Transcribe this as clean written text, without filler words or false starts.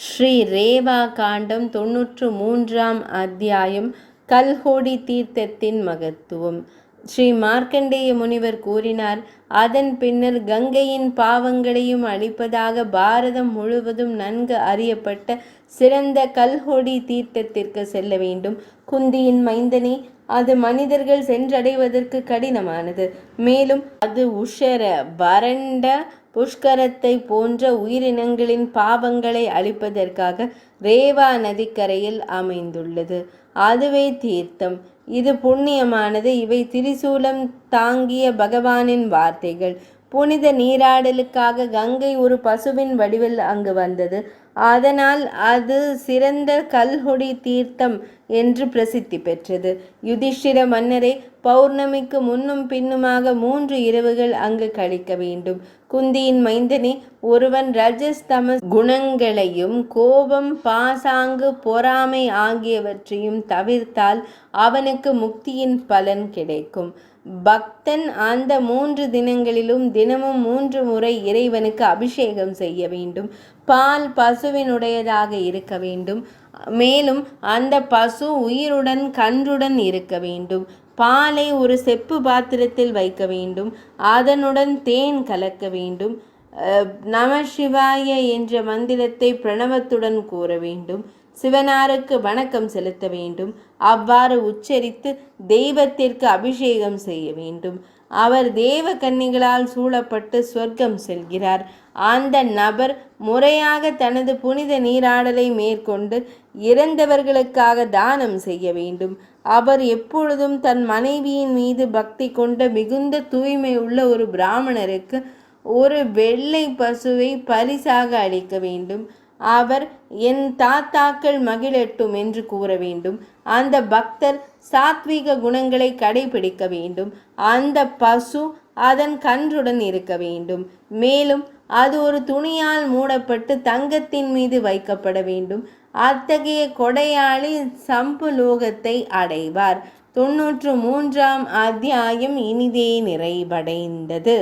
ஸ்ரீ ரேவா காண்டம் 93ஆம் அத்தியாயம் கல்ஹோடி தீர்த்தத்தின் மகத்துவம். ஸ்ரீ மார்க்கண்டேய முனிவர் கூறினார், அதன் பின்னர் கங்கையின் பாவங்களையும் அழிப்பதாக பாரதம் முழுவதும் நன்கு அறியப்பட்ட சிறந்த கல்ஹோடி தீர்த்தத்திற்கு செல்ல வேண்டும். குந்தியின் மைந்தனே, அது மனிதர்கள் சென்றடைவதற்கு கடினமானது. மேலும் அது உஷர வறண்ட புஷ்கரத்தை போன்ற உயிரினங்களின் பாவங்களை அழிப்பதற்காக ரேவா நதிக்கரையில் அமைந்துள்ளது. அதுவே தீர்த்தம். இது புண்ணியமானது. இவை திரிசூலம் தாங்கிய பகவானின் வார்த்தைகள். புனித நீராடலுக்காக கங்கை ஒரு பசுவின் வடிவில் அங்கு வந்தது. அதனால் அது சிறந்த கல்ஹொடி தீர்த்தம் என்று பிரசித்தி பெற்றது. யுதிஷ்டிர மன்னரே, பௌர்ணமிக்கு முன்னும் பின்னுமாக 3 இரவுகள் அங்கு கழிக்க வேண்டும். குந்தியின் மைந்தனே, ஒருவன் ரஜஸ் தமஸ் குணங்களையும் கோபம், பாசாங்கு, பொறாமை ஆகியவற்றையும் தவிர்த்தால் அவனுக்கு முக்தியின் பலன் கிடைக்கும். பக்தன் அந்த 3 தினங்களிலும் தினமும் 3 முறை இறைவனுக்கு அபிஷேகம் செய்ய வேண்டும். பால் பசுவினுடையதாக இருக்க வேண்டும். மேலும் அந்த பசு உயிருடன் கன்றுடன் இருக்க வேண்டும். பாலை ஒரு செப்பு பாத்திரத்தில் வைக்க வேண்டும். அதனுடன் தேன் கலக்க வேண்டும். நமசிவாய என்ற மந்திரத்தை பிரணவத்துடன் கூற வேண்டும். சிவனாருக்கு வணக்கம் செலுத்த வேண்டும். அவ்வாறு உச்சரித்து தெய்வத்திற்கு அபிஷேகம் செய்ய வேண்டும். அவர் தேவ கன்னிகளால் சூழப்பட்டு சொர்க்கம் செல்கிறார். அந்த நபர் முறையாக தனது புனித நீராடலை மேற்கொண்டு இறந்தவர்களுக்காக தானம் செய்ய வேண்டும். அவர் எப்பொழுதும் தன் மனைவியின் மீது பக்தி கொண்ட மிகுந்த தூய்மை உள்ள ஒரு பிராமணருக்கு ஒரு வெள்ளை பசுவை பரிசாக அளிக்க வேண்டும். அவர் என் தாத்தாக்கள் மகிழட்டும் என்று கூற வேண்டும். அந்த பக்தர் சாத்வீக குணங்களை கடைபிடிக்க வேண்டும். அந்த பசு அதன் கன்றுடன் இருக்க வேண்டும். மேலும் அது ஒரு துணியால் மூடப்பட்டு தங்கத்தின் மீது வைக்கப்பட வேண்டும். அத்தகைய கொடையாளி சம்புலோகத்தை அடைவார். 93ஆம் அத்தியாயம் இனிதே நிறைவடைந்தது.